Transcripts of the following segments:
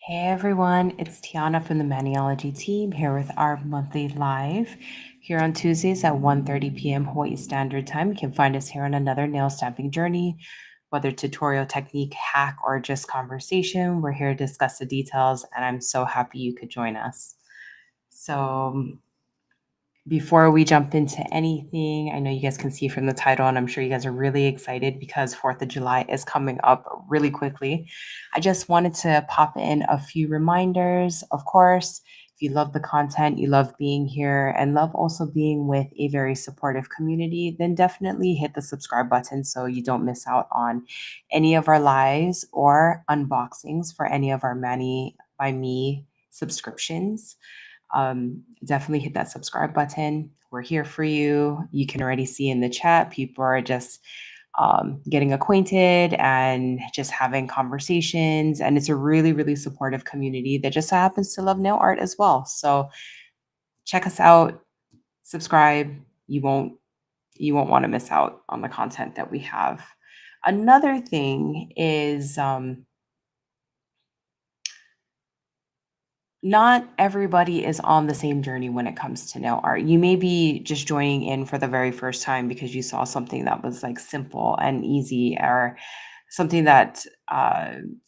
Hey everyone, it's Tiana from the Maniology team here with our monthly live here on Tuesdays at 1:30 p.m. Hawaii Standard Time. You can find us here on another nail stamping journey, whether tutorial technique, hack, or just conversation. We're here to discuss the details, and I'm so happy you could join us. So, before we jump into anything, I know you guys can see from the title, and I'm sure you guys are really excited because 4th of July is coming up really quickly. I just wanted to pop in a few reminders. Of course, if you love the content, you love being here, and love also being with a very supportive community, then definitely hit the subscribe button so you don't miss out on any of our lives or unboxings for any of our Mani by Me subscriptions. Definitely hit that subscribe button. We're here for you. You can already see in the chat, people are just getting acquainted and just having conversations. And it's a really, really supportive community that just so happens to love nail art as well. So check us out, subscribe. You won't want to miss out on the content that we have. Another thing is not everybody is on the same journey when it comes to nail art. You may be just joining in for the very first time because you saw something that was like simple and easy, or something that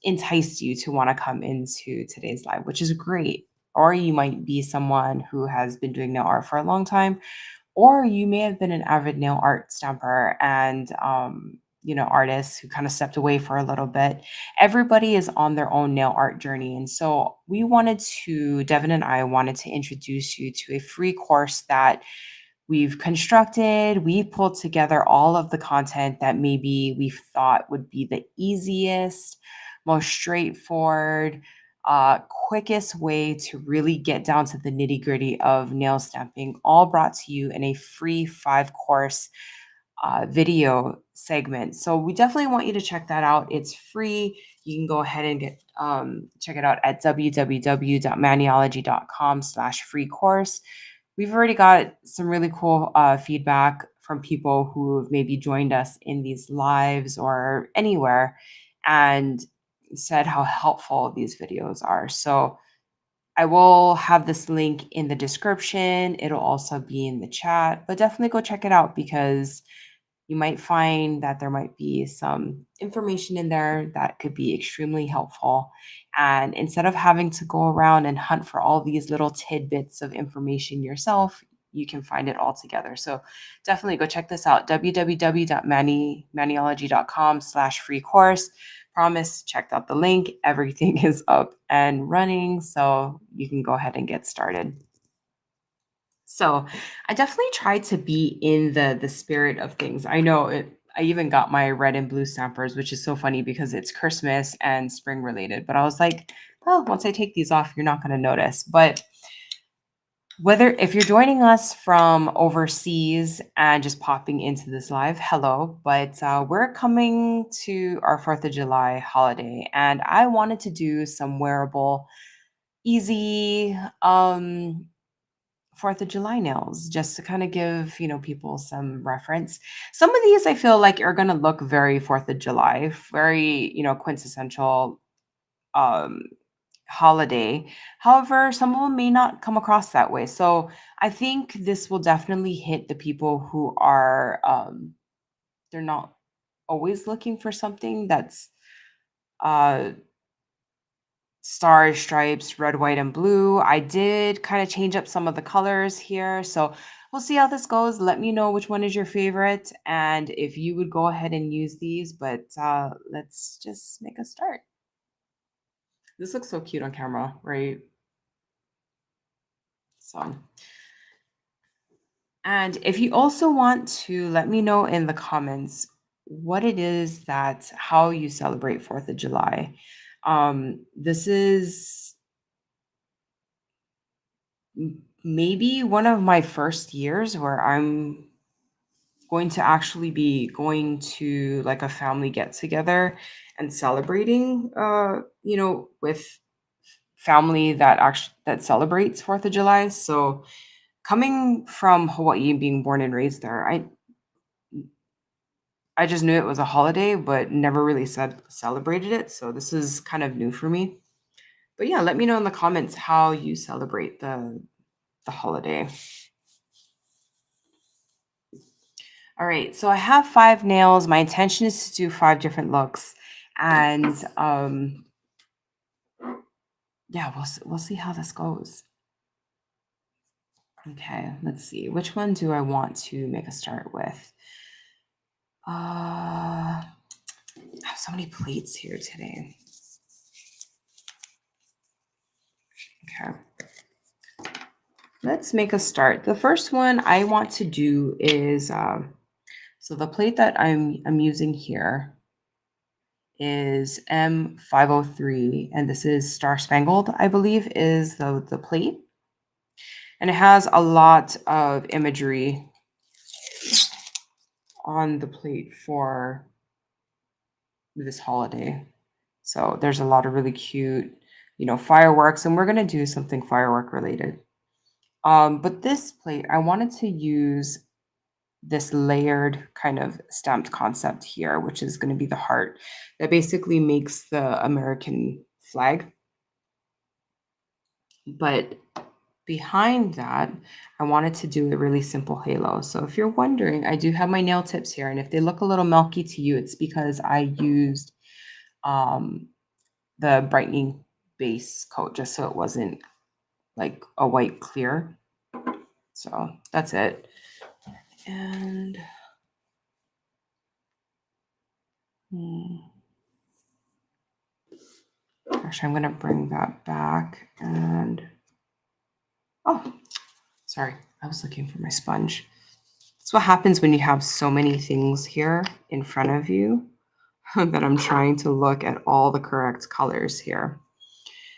enticed you to want to come into today's live, which is great. Or you might be someone who has been doing nail art for a long time, or you may have been an avid nail art stamper and artists who kind of stepped away for a little bit. Everybody is on their own nail art journey, and so Devon and I wanted to introduce you to a free course that we've constructed. We pulled together all of the content that maybe we thought would be the easiest, most straightforward, quickest way to really get down to the nitty gritty of nail stamping, all brought to you in a free 5 course video segment. So we definitely want you to check that out. It's free. You can go ahead and check it out at www.maniology.com/free course. We've already got some really cool feedback from people who have maybe joined us in these lives or anywhere and said how helpful these videos are. So I will have this link in the description. It'll also be in the chat, but definitely go check it out because you might find that there might be some information in there that could be extremely helpful. And instead of having to go around and hunt for all these little tidbits of information yourself, you can find it all together. So definitely go check this out, www.maniology.com/free course. Promise, checked out the link. Everything is up and running, so you can go ahead and get started. So I definitely tried to be in the spirit of things. I know it. I even got my red and blue stampers, which is so funny because it's Christmas and spring related. But I was like, oh, once I take these off, you're not going to notice. But whether if you're joining us from overseas and just popping into this live, hello. But we're coming to our 4th of July holiday, and I wanted to do some wearable, easy 4th of July nails just to kind of give, people some reference. Some of these I feel like are going to look very 4th of July, very, quintessential um holiday. However, some of them may not come across that way. So, I think this will definitely hit the people who are they're not always looking for something that's uh stars, stripes, red, white, and blue. I did kind of change up some of the colors here. So we'll see how this goes. Let me know which one is your favorite and if you would go ahead and use these. But let's just make a start. This looks so cute on camera, right? So, and if you also want to let me know in the comments what it is that how you celebrate 4th of July. This is maybe one of my first years where I'm going to actually be going to like a family get together and celebrating with family that actually that celebrates 4th of July. So coming from Hawaii and being born and raised there, I just knew it was a holiday but never really said celebrated it. So this is kind of new for me. But yeah, let me know in the comments how you celebrate the holiday. All right, so I have 5 nails. My intention is to do 5 different looks, and yeah, we'll see how this goes. Okay, let's see. Which one do I want to make a start with? I have so many plates here today. Okay, let's make a start. The first one I want to do is so the plate that I'm using here is M503, and this is Star Spangled, I believe, is the plate. And it has a lot of imagery on the plate for this holiday. So there's a lot of really cute, fireworks, and we're gonna do something firework related. But this plate, I wanted to use this layered kind of stamped concept here, which is going to be the heart that basically makes the American flag. But behind that, I wanted to do a really simple halo. So if you're wondering, I do have my nail tips here, and if they look a little milky to you, it's because I used um, the brightening base coat just so it wasn't like a white clear. So that's it. And actually, I'm going to bring that back. And oh, sorry, I was looking for my sponge. That's what happens when you have so many things here in front of you that I'm trying to look at all the correct colors here.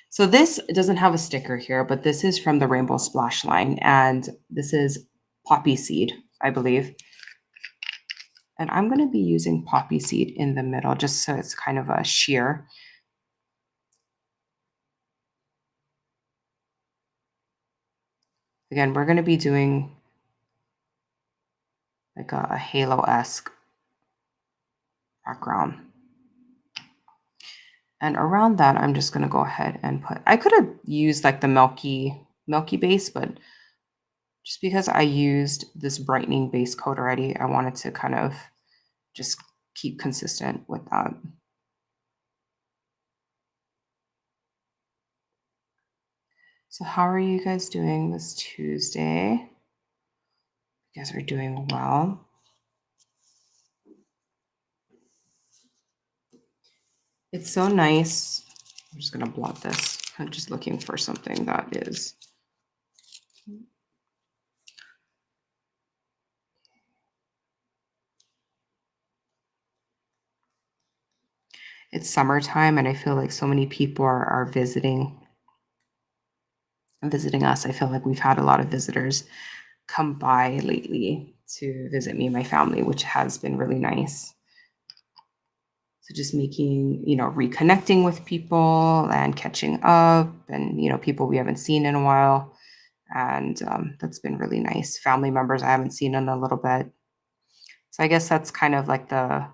So this doesn't have a sticker here, but this is from the Rainbow Splash line, and this is poppy seed, I believe. And I'm going to be using poppy seed in the middle just so it's kind of a sheer. Again, we're going to be doing like a halo-esque background. And around that, I'm just going to go ahead and I could have used like the milky base, but just because I used this brightening base coat already, I wanted to kind of just keep consistent with that. So how are you guys doing this Tuesday? You guys are doing well. It's so nice. I'm just going to blot this. I'm just looking for something that is. It's summertime, and I feel like so many people are visiting us. I feel like we've had a lot of visitors come by lately to visit me and my family, which has been really nice. So just making, reconnecting with people and catching up and, people we haven't seen in a while. And that's been really nice. Family members I haven't seen in a little bit. So I guess that's kind of like the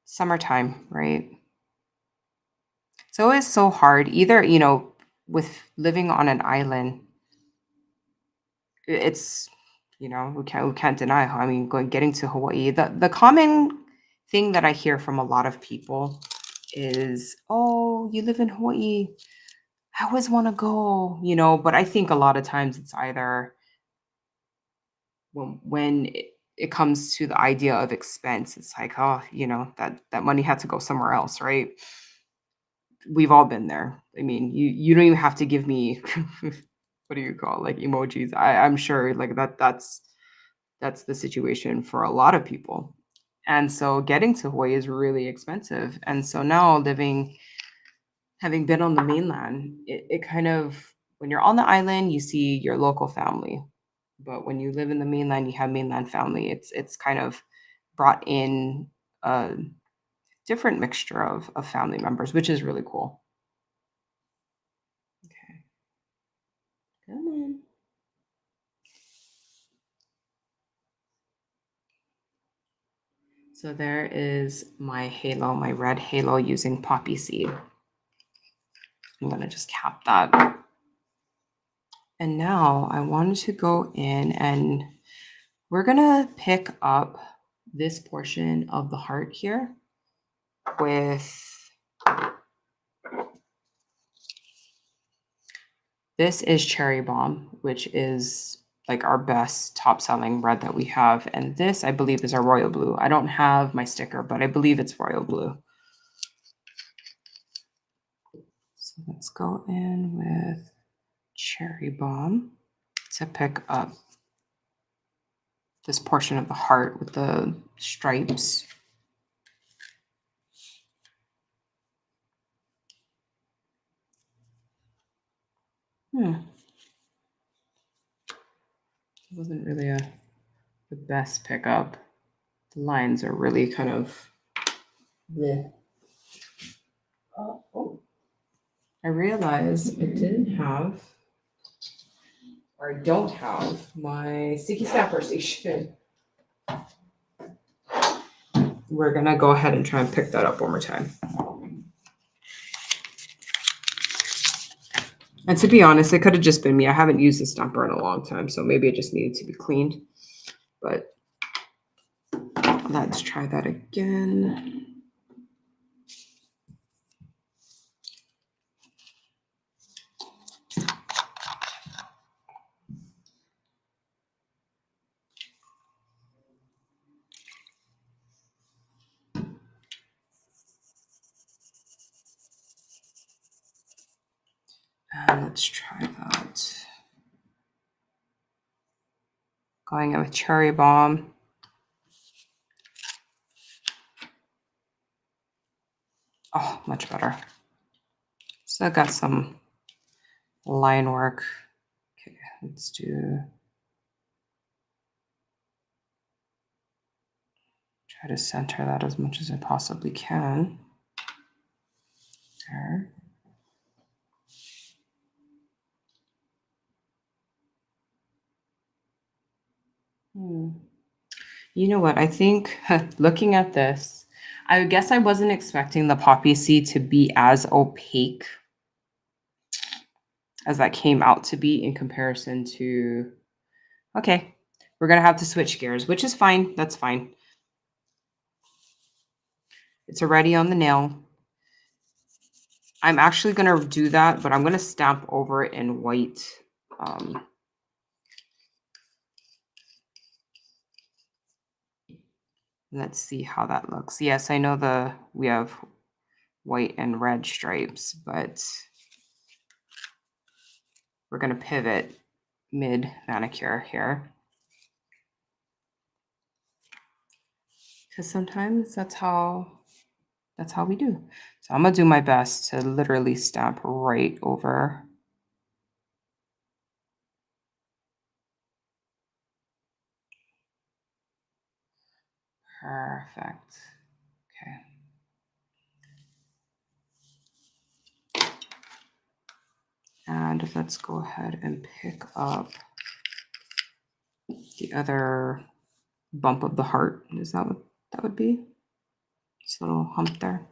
summertime, right? It's always so hard. Either, with living on an island, it's we can't deny how, I mean, getting to Hawaii, the common thing that I hear from a lot of people is, oh, you live in Hawaii, I always want to go, but I think a lot of times it's either when it comes to the idea of expense, it's like, oh, that money had to go somewhere else, right? We've all been there. I mean, you don't even have to give me what do you call, like, emojis. I'm sure like that's the situation for a lot of people. And so getting to Hawaii is really expensive. And so now having been on the mainland, it kind of, when you're on the island, you see your local family. But when you live in the mainland, you have mainland family. It's kind of brought in a different mixture of family members, which is really cool. Okay. Come on. So there is my halo, my red halo using poppy seed. I'm going to just cap that. And now I wanted to go in and we're going to pick up this portion of the heart here with this is Cherry Bomb, which is like our best top selling red that we have. And this, I believe, is our Royal Blue. I don't have my sticker, but I believe it's Royal Blue. So let's go in with Cherry Bomb to pick up this portion of the heart with the stripes. It wasn't really the best pickup. The lines are really kind of bleh. Oh, I realized I didn't have, or I don't have, my sticky snapper station. We're gonna go ahead and try and pick that up one more time. And to be honest, it could have just been me. I haven't used the stamper in a long time, so maybe it just needed to be cleaned. But let's try that again. And let's try that. Going in with Cherry Bomb. Oh, much better. So I got some line work. Okay, let's try to center that as much as I possibly can. There. You know what? I think looking at this, I guess I wasn't expecting the poppy seed to be as opaque as that came out to be in comparison to, okay, we're going to have to switch gears, which is fine. That's fine. It's already on the nail. I'm actually going to do that, but I'm going to stamp over it in white. Let's see how that looks. Yes, I know we have white and red stripes, but we're going to pivot mid manicure here. Because sometimes that's how we do. So I'm going to do my best to literally stamp right over. Perfect. Okay. And let's go ahead and pick up the other bump of the heart. Is that what that would be? This little hump there.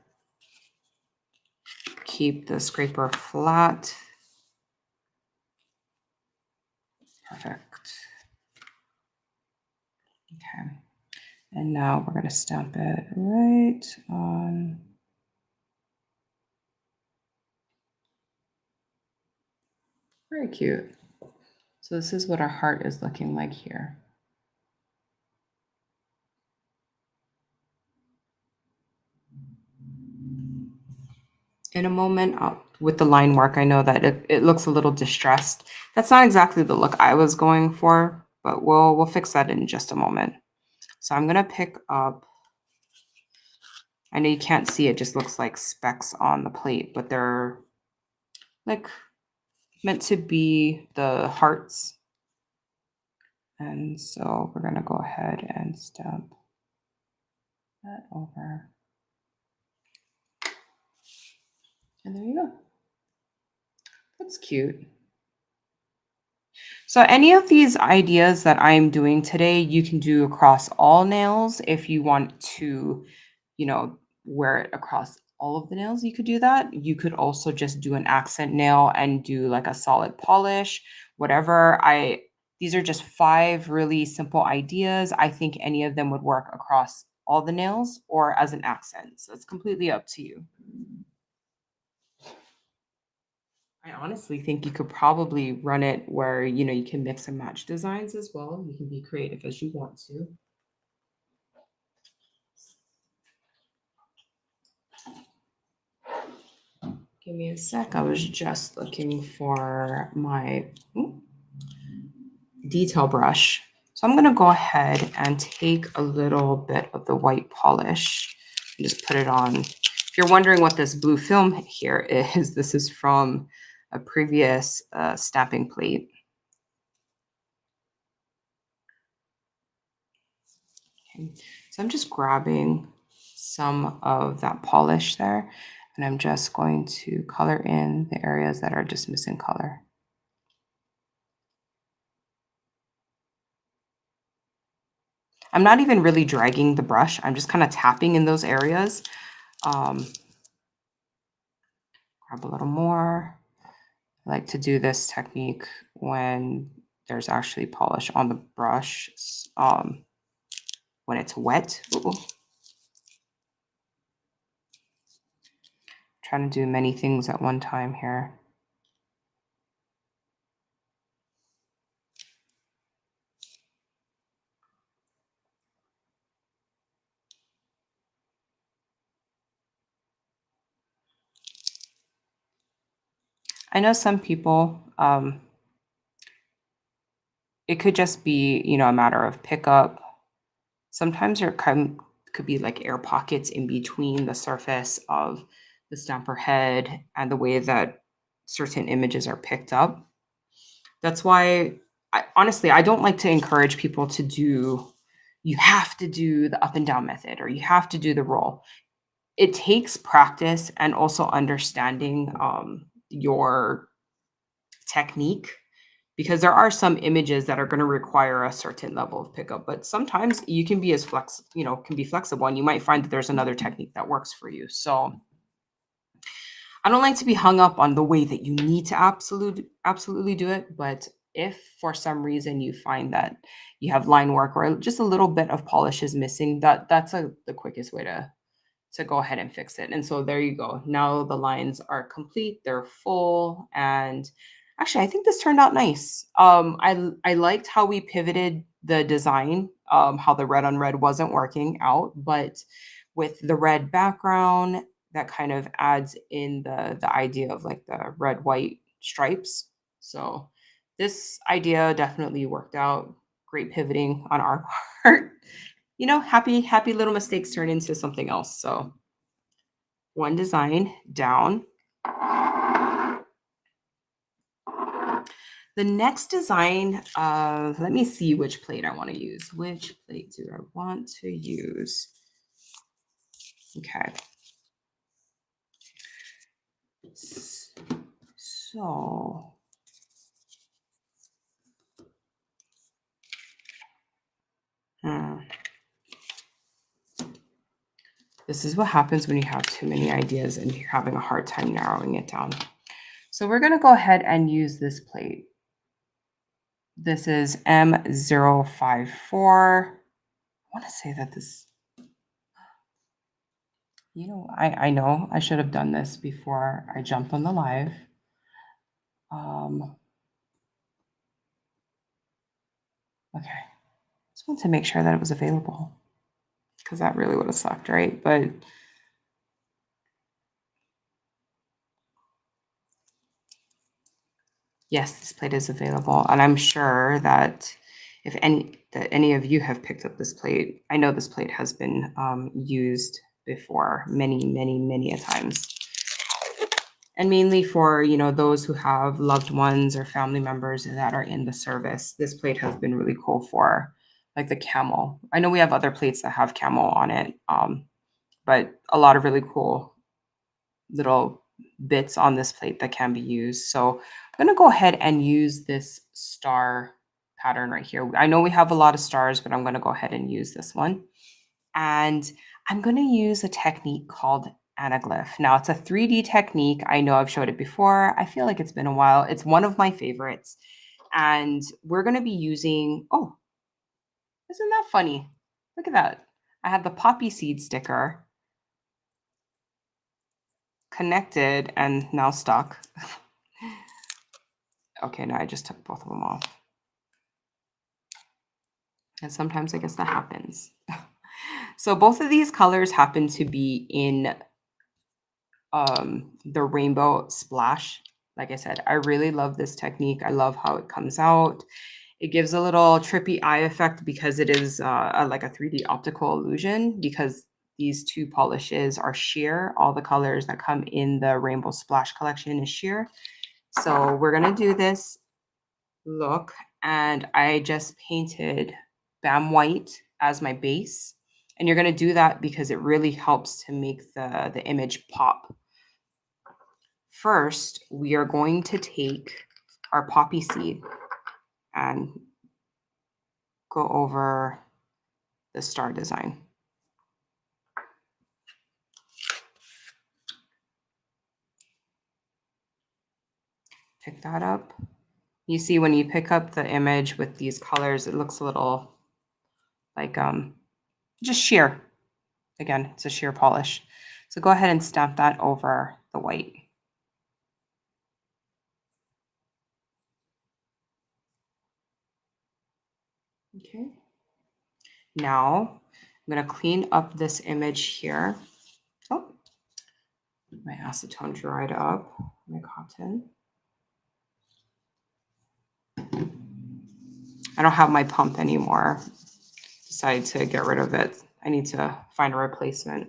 Keep the scraper flat. Perfect. Okay. And now we're going to stamp it right on. Very cute. So this is what our heart is looking like here. In a moment with the line work, I know that it looks a little distressed. That's not exactly the look I was going for, but we'll fix that in just a moment. So I'm going to pick up, I know you can't see, it just looks like specks on the plate, but they're like meant to be the hearts. And so we're going to go ahead and stamp that over. And there you go. That's cute. So any of these ideas that I'm doing today, you can do across all nails if you want to, wear it across all of the nails, you could do that. You could also just do an accent nail and do like a solid polish, whatever. These are just 5 really simple ideas. I think any of them would work across all the nails or as an accent. So it's completely up to you. I honestly think you could probably run it where, you can mix and match designs as well. You can be creative as you want to. Give me a sec. I was just looking for my detail brush. So I'm going to go ahead and take a little bit of the white polish and just put it on. If you're wondering what this blue film here is, this is from a previous stamping plate. Okay. So I'm just grabbing some of that polish there, and I'm just going to color in the areas that are just missing color. I'm not even really dragging the brush. I'm just kind of tapping in those areas. Grab a little more. I like to do this technique when there's actually polish on the brush, when it's wet. Ooh. Trying to do many things at one time here. I know some people, it could just be, a matter of pickup. Sometimes could be like air pockets in between the surface of the stamper head and the way that certain images are picked up. That's why, honestly, I don't like to encourage people to you have to do the up and down method or you have to do the roll. It takes practice and also understanding your technique, because there are some images that are going to require a certain level of pickup, but sometimes you can be can be flexible, and you might find that there's another technique that works for you. So I don't like to be hung up on the way that you need to absolutely do it, but if for some reason you find that you have line work or just a little bit of polish is missing, that's the quickest way to go ahead and fix it. And so there you go. Now the lines are complete, they're full, and actually I think this turned out nice. I liked how we pivoted the design, how the red on red wasn't working out, but with the red background, that kind of adds in the idea of like the red white stripes. So this idea definitely worked out. Great pivoting on our part. Happy little mistakes turn into something else. So one design down. The next design, let me see which plate I want to use. Which plate do I want to use? Okay. So this is what happens when you have too many ideas and you're having a hard time narrowing it down. So we're going to go ahead and use this plate. This is M054. I want to say that this, I know I should have done this before I jumped on the live. Okay. Just want to make sure that it was available, because that really would have sucked, right? But yes, this plate is available, and I'm sure that if any of you have picked up this plate, I know this plate has been used before many a times, and mainly for those who have loved ones or family members that are in the service. This plate has been really cool for like the camel. I know we have other plates that have camel on it, but a lot of really cool little bits on this plate that can be used. So I'm going to go ahead and use this star pattern right here. I know we have a lot of stars, but I'm going to go ahead and use this one. And I'm going to use a technique called Anaglyph. Now it's a 3D technique. I know I've showed it before. I feel like it's been a while. It's one of my favorites. And we're going to be using, oh, isn't that funny? Look at that. I have the poppy seed sticker connected and now stuck. Okay, now I just took both of them off. And sometimes I guess that happens. So both of these colors happen to be in the rainbow splash. Like I said, I really love this technique. I love how it comes out. It gives a little trippy eye effect because it is like a 3D optical illusion, because these two polishes are sheer. All the colors that come in the Rainbow Splash collection is sheer. So we're going to do this look, and I just painted Bam White as my base. And you're going to do that because it really helps to make the image pop. First, we are going to take our poppy seed and go over the star design. Pick that up. You see when you pick up the image with these colors, it looks a little like just sheer. Again, it's a sheer polish. So go ahead and stamp that over the white. Okay. Now I'm going to clean up this image here. Oh, my acetone dried up, my cotton. I don't have my pump anymore. Decided to get rid of it. I need to find a replacement.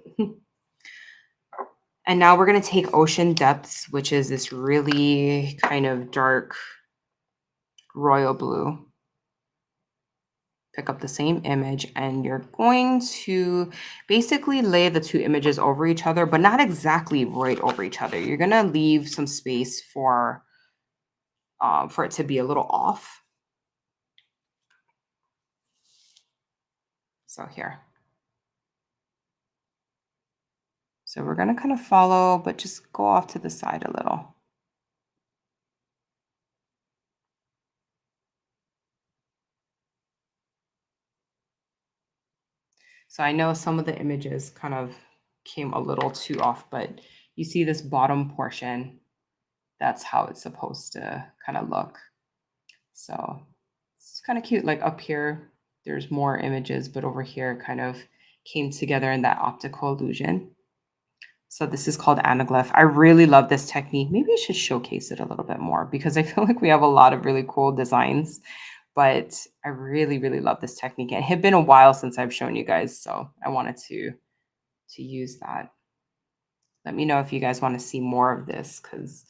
And now we're going to take Ocean Depths, which is this really kind of dark royal blue. Pick up the same image, and you're going to basically lay the two images over each other, but not exactly right over each other. You're going to leave some space for it to be a little off. So here. So we're going to kind of follow, but just go off to the side a little. So I know some of the images kind of came a little too off, but you see this bottom portion, that's how it's supposed to kind of look. So it's kind of cute. Like up here, there's more images, but over here it kind of came together in that optical illusion. So this is called Anaglyph. I really love this technique. Maybe I should showcase it a little bit more because I feel like we have a lot of really cool designs, but I really, really love this technique. It had been a while since I've shown you guys, so I wanted to use that. Let me know if you guys want to see more of this, because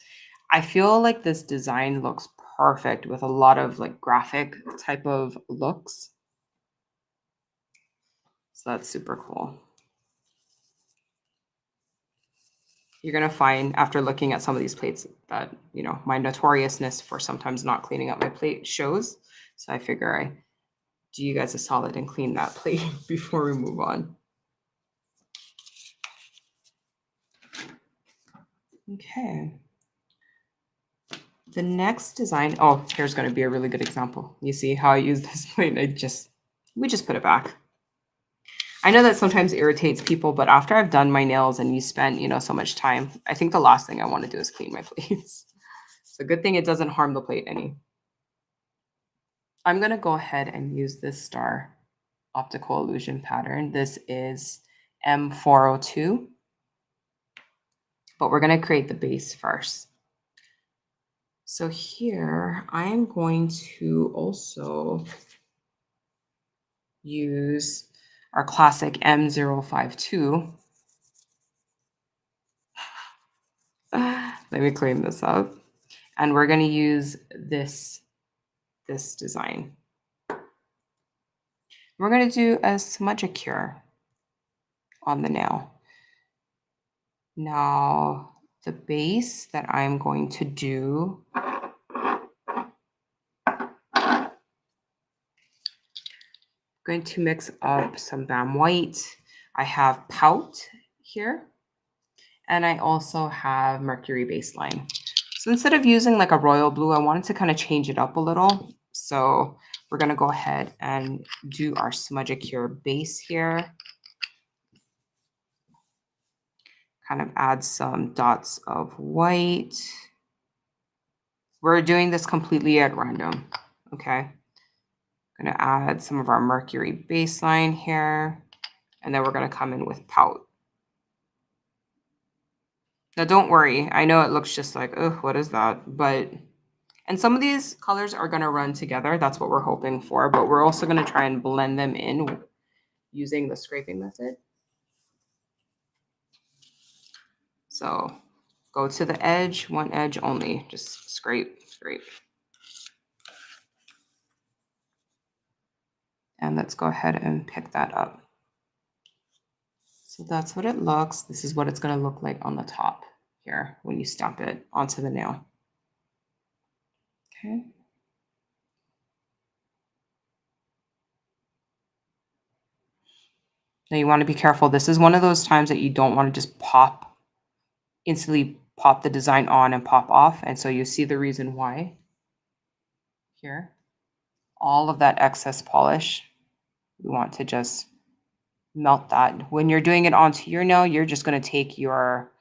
I feel like this design looks perfect with a lot of like graphic type of looks. So that's super cool. You're going to find after looking at some of these plates that, you know, my notoriousness for sometimes not cleaning up my plate shows. So I figure I do you guys a solid and clean that plate before we move on. Okay. The next design, oh, here's going to be a really good example. You see how I use this plate? We just put it back. I know that sometimes irritates people, but after I've done my nails and you spent, you know, so much time, I think the last thing I want to do is clean my plates. So good thing it doesn't harm the plate any. I'm going to go ahead and use this star optical illusion pattern. This is M402, but we're going to create the base first. So here I am going to also use our classic M052. Let me clean this up. And we're going to use this design. We're going to do a Smudgericure on the nail. Now, the base that I'm going to do, going to mix up some Bam White. I have Pout here. And I also have Mercury baseline. So instead of using like a royal blue, I wanted to kind of change it up a little. So we're going to go ahead and do our Smudgericure base here. Kind of add some dots of white. We're doing this completely at random, okay? Going to add some of our Mercury baseline here, and then we're going to come in with Pout. Now, don't worry. I know it looks just like, oh, what is that? But, and some of these colors are going to run together. That's what we're hoping for, but we're also going to try and blend them in using the scraping method. So go to the edge, one edge only, just scrape, scrape. And let's go ahead and pick that up. So that's what it looks. This is what it's going to look like on the top here when you stamp it onto the nail. Okay. Now you want to be careful. This is one of those times that you don't want to just instantly pop the design on and pop off. And so you see the reason why here. All of that excess polish, we want to just melt that. When you're doing it onto your nail, you're just going to take your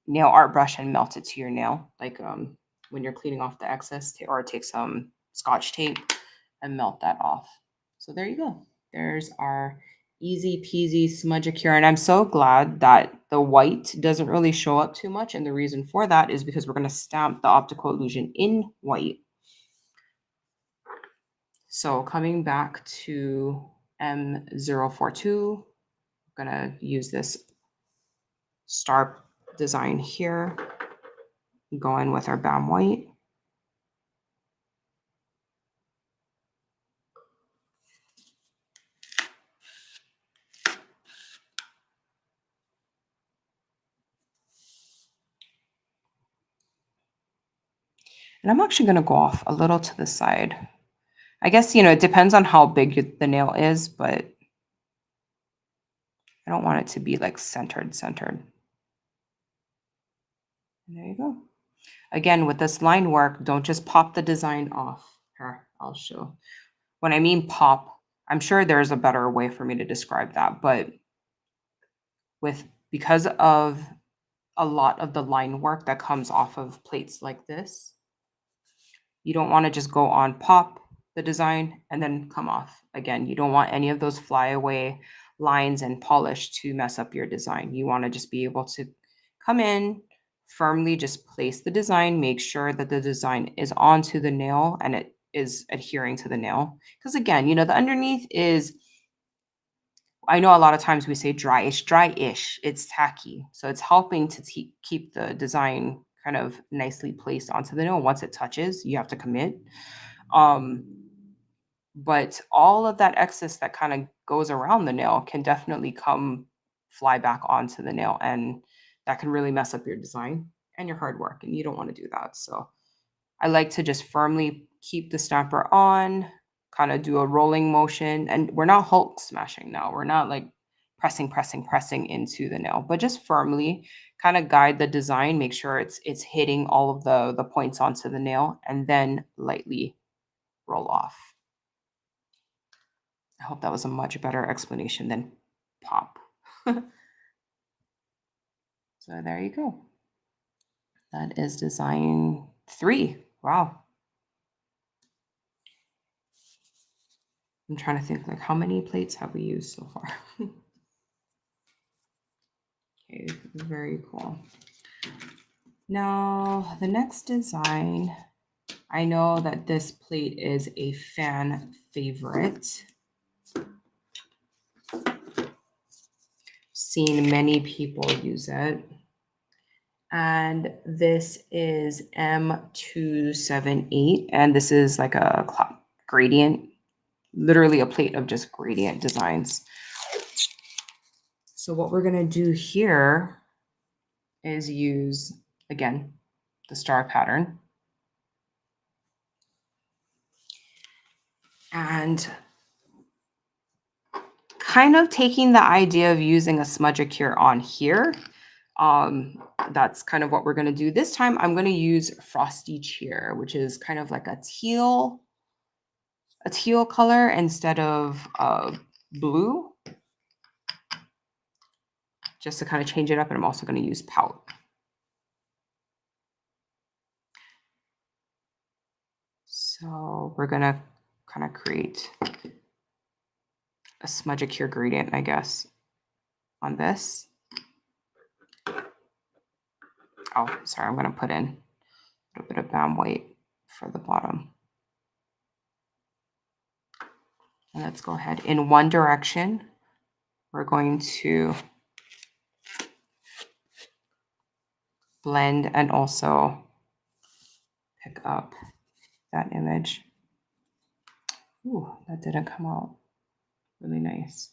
nail art brush and melt it to your nail. Like when you're cleaning off the excess, or take some Scotch tape and melt that off. So there you go. There's our easy peasy Smudgericure. And I'm so glad that the white doesn't really show up too much. And the reason for that is because we're going to stamp the optical illusion in white. So coming back to M042, I'm going to use this star design here. Go in with our BAM white. And I'm actually going to go off a little to the side. I guess, it depends on how big the nail is, but I don't want it to be like centered. And there you go. Again, with this line work, don't just pop the design off. Here, I'll show. When I mean pop, I'm sure there's a better way for me to describe that, but because of a lot of the line work that comes off of plates like this, you don't want to just go on pop the design and then come off again. You don't want any of those flyaway lines and polish to mess up your design. You want to just be able to come in, firmly just place the design, make sure that the design is onto the nail and it is adhering to the nail. Because again, the underneath is, I know a lot of times we say dryish. It's tacky. So it's helping to keep the design kind of nicely placed onto the nail. Once it touches, you have to commit. But all of that excess that kind of goes around the nail can definitely fly back onto the nail, and that can really mess up your design and your hard work, and you don't want to do that. So I like to just firmly keep the stamper on, kind of do a rolling motion, and we're not Hulk smashing now. We're not like pressing into the nail, but just firmly kind of guide the design, make sure it's hitting all of the points onto the nail, and then lightly roll off. I hope that was a much better explanation than pop. So there you go. That is design 3. Wow. I'm trying to think, like, how many plates have we used so far? Okay, very cool. Now, the next design, I know that this plate is a fan favorite. Seen many people use it. And this is M278, and this is like a gradient, literally a plate of just gradient designs. So what we're going to do here is use, again, the star pattern. And kind of taking the idea of using a Smudgericure on here, That's kind of what we're going to do. This time I'm going to use Frosty Cheer, which is kind of like a teal color instead of blue, just to kind of change it up. And I'm also going to use Pout. So we're going to kind of create a Smudgericure gradient, I guess, on this. Oh, sorry, I'm going to put in a little bit of BAM white for the bottom. And let's go ahead. In one direction, we're going to blend and also pick up that image. Ooh, that didn't come out really nice.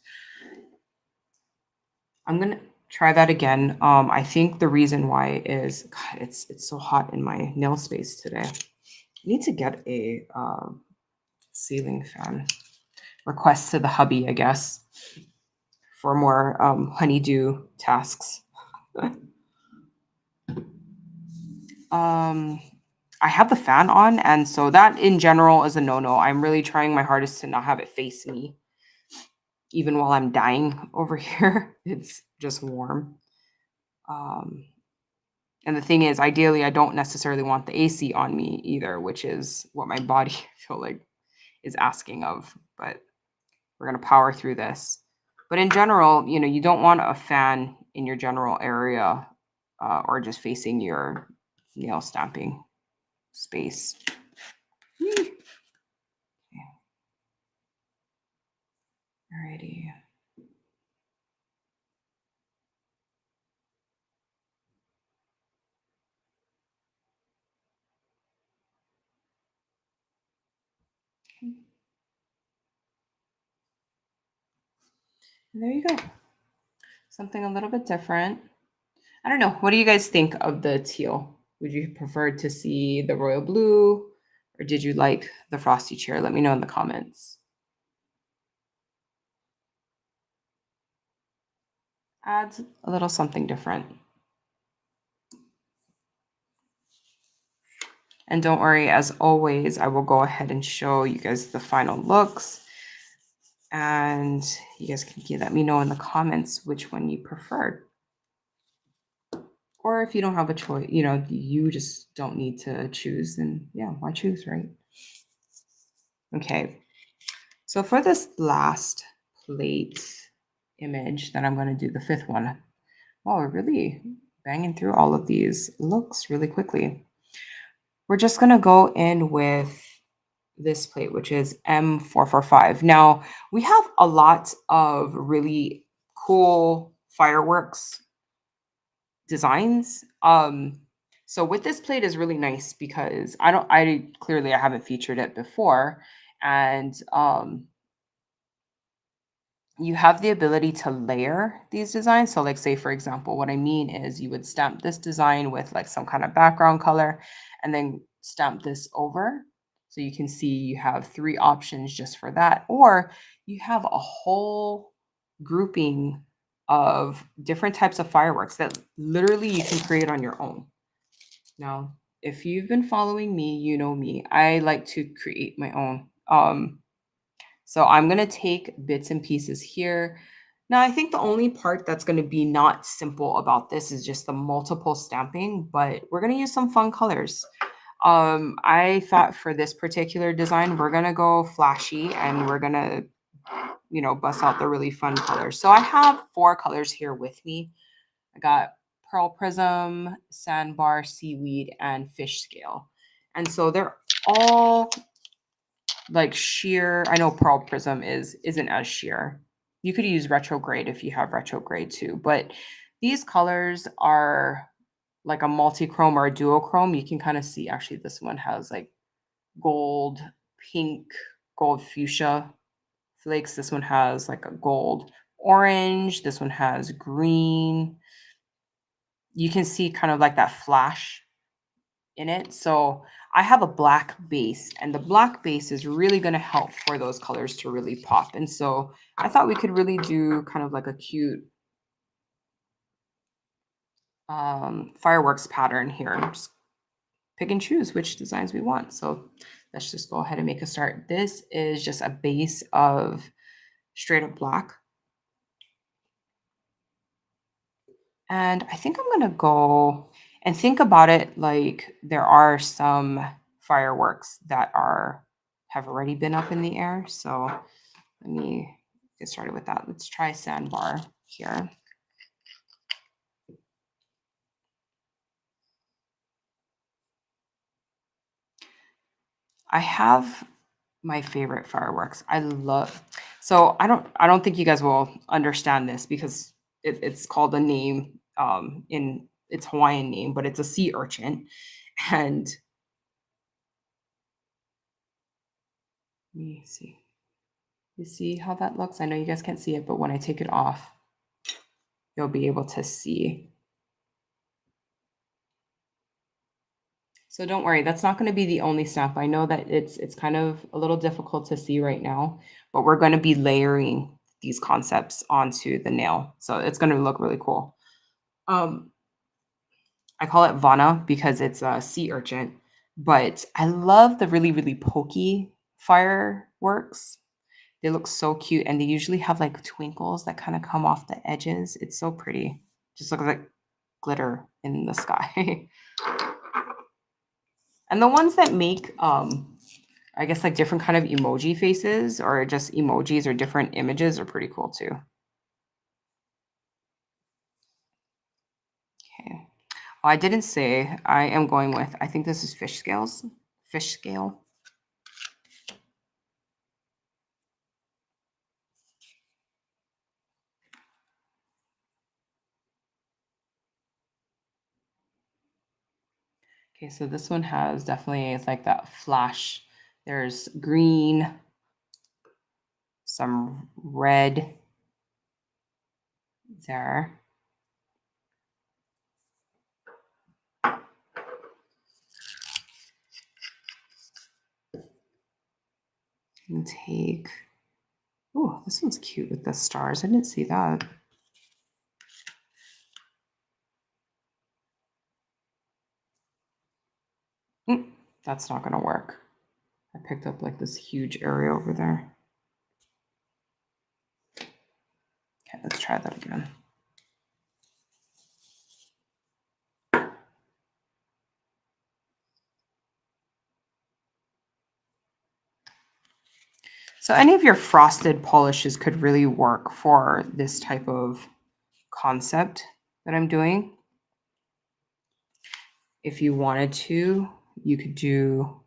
I'm gonna try that again. I think the reason why is, God, it's so hot in my nail space today. I need to get a ceiling fan. Request to the hubby, I guess, for more honeydew tasks. I have the fan on, and so that in general is a no-no. I'm really trying my hardest to not have it face me. Even while I'm dying over here, it's just warm. And the thing is, ideally, I don't necessarily want the AC on me either, which is what my body, I feel like, is asking of. But we're going to power through this. But in general, you don't want a fan in your general area or just facing your nail stamping space. Okay. Alrighty. And there you go. Something a little bit different. I don't know. What do you guys think of the teal? Would you prefer to see the royal blue, or did you like the frosty chair? Let me know in the comments. Adds a little something different. And don't worry, as always, I will go ahead and show you guys the final looks. And you guys can let me know in the comments which one you preferred. Or if you don't have a choice, you just don't need to choose, then yeah, why choose, right? Okay. So for this last plate image that I'm going to do, the fifth one, wow, we're really banging through all of these looks really quickly. We're just going to go in with this plate, which is M445. Now, we have a lot of really cool fireworks designs. So with this plate is really nice because I haven't featured it before. And you have the ability to layer these designs. So like, say, for example, what I mean is you would stamp this design with like some kind of background color and then stamp this over. So you can see you have 3 options just for that. Or you have a whole grouping of different types of fireworks that literally you can create on your own. Now, if you've been following me, you know me. I like to create my own. So I'm going to take bits and pieces here. Now, I think the only part that's going to be not simple about this is just the multiple stamping, but we're going to use some fun colors. I thought for this particular design, we're going to go flashy and we're going to, bust out the really fun colors. So I have 4 colors here with me. I got Pearl Prism, Sandbar, Seaweed, and Fish Scale. And so they're all like sheer. I know Pearl Prism isn't as sheer. You could use retrograde if you have retrograde too, but these colors are like a multi-chrome or a duochrome. You can kind of see, actually, this one has like gold, pink, gold fuchsia flakes. This one has like a gold orange. This one has green. You can see kind of like that flash in it. So I have a black base, and the black base is really going to help for those colors to really pop. And so I thought we could really do kind of like a cute fireworks pattern here. Just pick and choose which designs we want. So let's just go ahead and make a start. This is just a base of straight up black. And I think I'm gonna go and think about it like there are some fireworks that have already been up in the air. So let me get started with that. Let's try sandbar here. I have my favorite fireworks. I love so I don't think you guys will understand this because it's called a name in its Hawaiian name, but it's a sea urchin. And let me see. You see how that looks? I know you guys can't see it, but when I take it off, you'll be able to see. So don't worry, that's not going to be the only step. I know that it's kind of a little difficult to see right now, but we're going to be layering these concepts onto the nail. So it's going to look really cool. Um, I call it Vana because it's a sea urchin, but I love the really, really pokey fireworks. They look so cute and they usually have like twinkles that kind of come off the edges. It's so pretty. Just looks like glitter in the sky. And the ones that make I guess like different kind of emoji faces or just emojis or different images are pretty cool too. Okay. Oh, I didn't say I am going with, I think this is fish scales. Fish scale. Okay, so this one has definitely it's like that flash. There's green, some red there. And take, oh, this one's cute with the stars. I didn't see that. That's not gonna work. I picked up like this huge area over there. Okay, let's try that again. So any of your frosted polishes could really work for this type of concept that I'm doing. If you wanted to, you could do,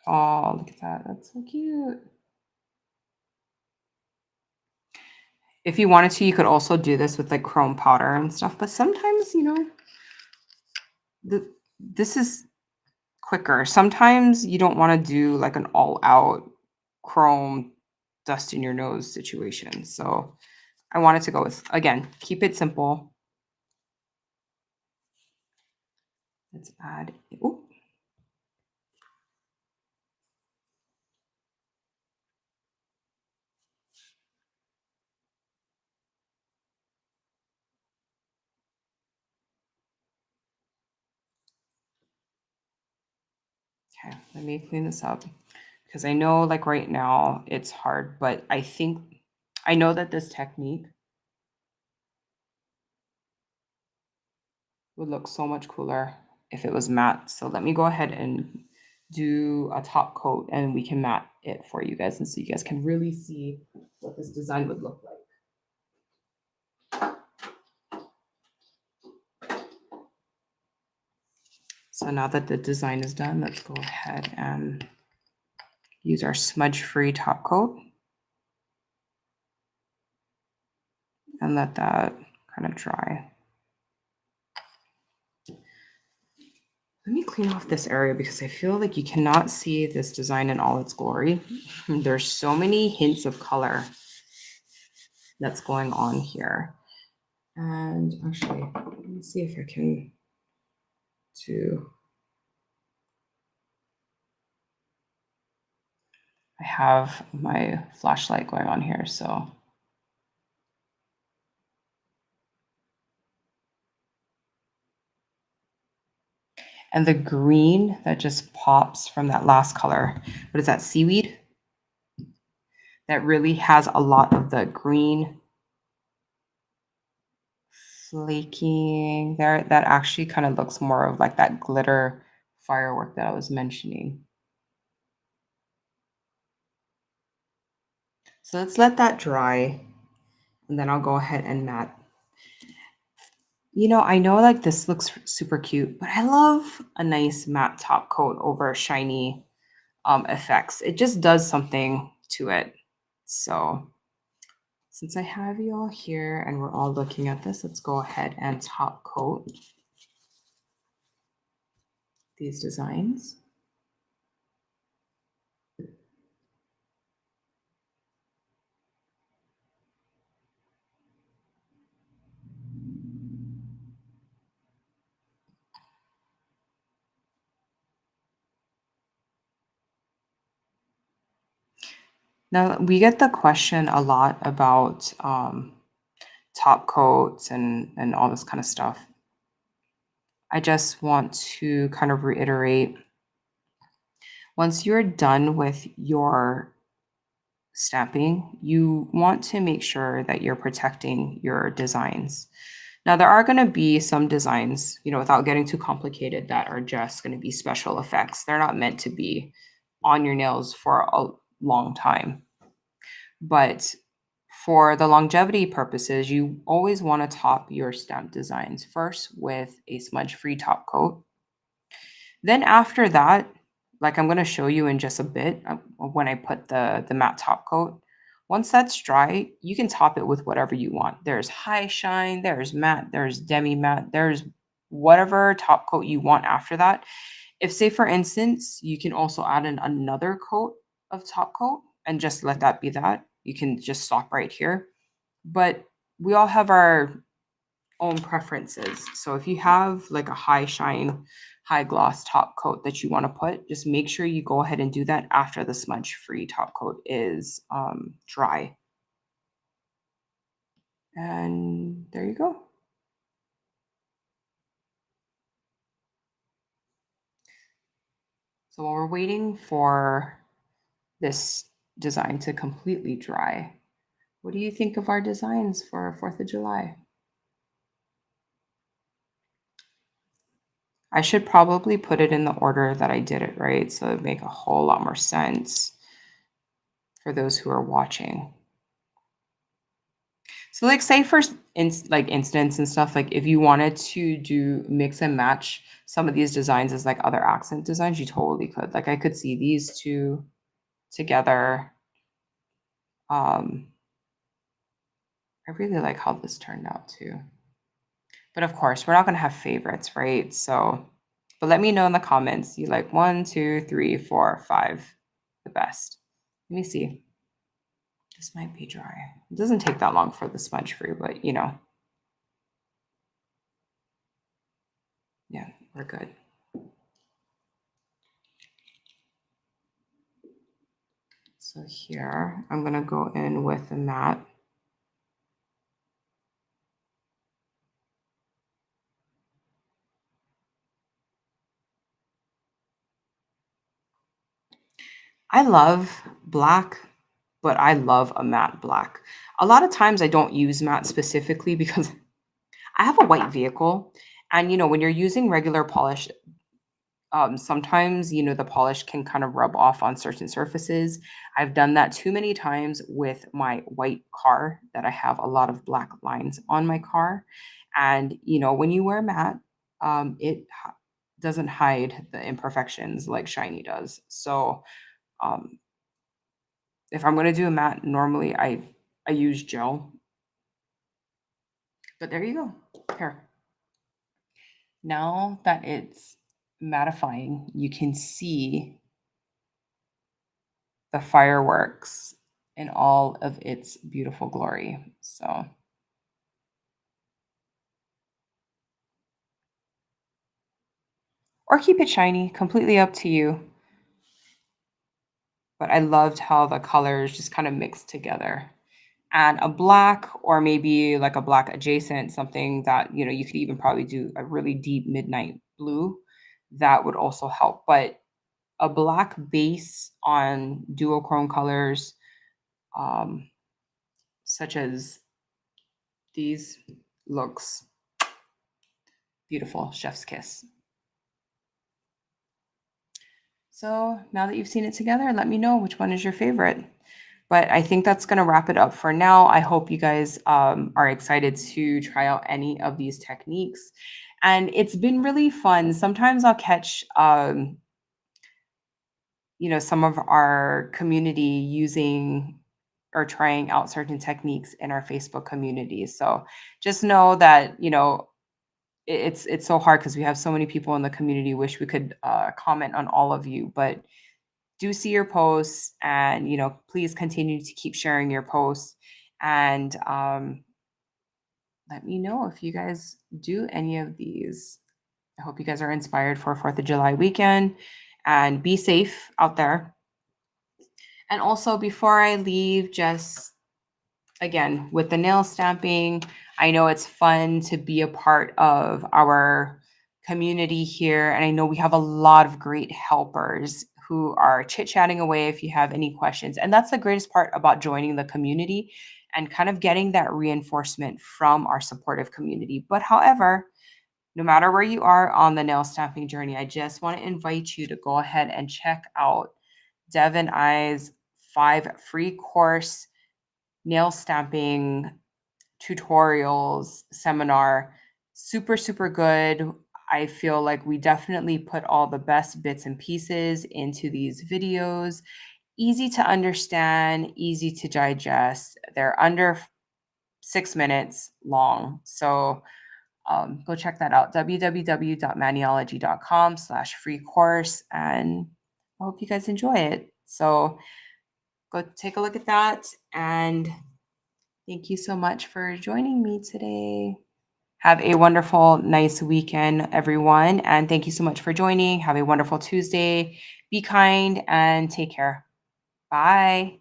oh, look at that. That's so cute. If you wanted to, you could also do this with like chrome powder and stuff. But sometimes, this is quicker. Sometimes you don't want to do like an all out chrome dust in your nose situation. So I wanted to go with, again, keep it simple. Let's add, oh, okay, let me clean this up because I know like right now it's hard, but I know that this technique would look so much cooler if it was matte. So let me go ahead and do a top coat and we can matte it for you guys and so you guys can really see what this design would look like. So now that the design is done, let's go ahead and use our smudge-free top coat and let that kind of dry. Let me clean off this area because I feel like you cannot see this design in all its glory. There's so many hints of color that's going on here. And actually, let me see if I can do. I have my flashlight going on here, so And the green that just pops from that last color, what is that, seaweed? That really has a lot of the green flaking there. That actually kind of looks more of like that glitter firework that I was mentioning. So let's let that dry and then I'll go ahead and matte. I know like this looks super cute, but I love a nice matte top coat over shiny effects. It just does something to it. So since I have you all here and we're all looking at this, let's go ahead and top coat these designs. Now we get the question a lot about top coats and all this kind of stuff. I just want to kind of reiterate, once you're done with your stamping, you want to make sure that you're protecting your designs. Now, there are going to be some designs, without getting too complicated, that are just going to be special effects. They're not meant to be on your nails for a long time. But for the longevity purposes, you always want to top your stamp designs first with a smudge-free top coat. Then after that, like I'm going to show you in just a bit when I put the matte top coat. Once that's dry, you can top it with whatever you want. There's high shine, there's matte, there's demi matte, there's whatever top coat you want after that. If, say, for instance, you can also add in another coat of top coat and just let that be that. You can just stop right here. But we all have our own preferences. So if you have like a high shine, high gloss top coat that you want to put, just make sure you go ahead and do that after the smudge free top coat is dry. And there you go. So while we're waiting for this design to completely dry, what do you think of our designs for 4th of July? I should probably put it in the order that I did it, right? So it'd make a whole lot more sense for those who are watching. So like say for like instance and stuff, like if you wanted to do mix and match some of these designs as like other accent designs, you totally could. Like I could see these two together. Um, I really like how this turned out too. But of course, we're not gonna have favorites, right? So, but let me know in the comments. You like 1, 2, 3, 4, 5, the best. Let me see. This might be dry. It doesn't take that long for the sponge free, but yeah, we're good. So here, I'm gonna go in with the matte. I love black, but I love a matte black. A lot of times I don't use matte specifically because I have a white vehicle. And when you're using regular polish, sometimes the polish can kind of rub off on certain surfaces. I've done that too many times with my white car that I have a lot of black lines on my car. And when you wear matte, doesn't hide the imperfections like shiny does. So um, if I'm going to do a matte, normally I use gel. But there you go. Here. Now that it's mattifying, you can see the fireworks in all of its beautiful glory. So, or keep it shiny, completely up to you. But I loved how the colors just kind of mixed together. And a black or maybe like a black adjacent, something that, you could even probably do a really deep midnight blue. that would also help. But a black base on duochrome colors, um, such as these, looks beautiful. Chef's kiss. So now that you've seen it together, let me know which one is your favorite. But I think that's going to wrap it up for now. I hope you guys are excited to try out any of these techniques. And it's been really fun. Sometimes I'll catch, some of our community using or trying out certain techniques in our Facebook community. So just know that, it's so hard because we have so many people in the community. Wish we could comment on all of you, but do see your posts, and please continue to keep sharing your posts, and let me know if you guys do any of these. I hope you guys are inspired for 4th of July weekend, and be safe out there. And also, before I leave, just again, with the nail stamping, I know it's fun to be a part of our community here. And I know we have a lot of great helpers who are chit chatting away if you have any questions. And that's the greatest part about joining the community and kind of getting that reinforcement from our supportive community. But however, no matter where you are on the nail stamping journey, I just want to invite you to go ahead and check out Devon I's 5 free course nail stamping tutorials seminar. Super, super good. I feel like we definitely put all the best bits and pieces into these videos. Easy to understand, easy to digest. They're under 6 minutes long. So go check that out. www.maniology.com/free course. And I hope you guys enjoy it. So go take a look at that. And thank you so much for joining me today. Have a wonderful, nice weekend, everyone. And thank you so much for joining. Have a wonderful Tuesday. Be kind and take care. Bye.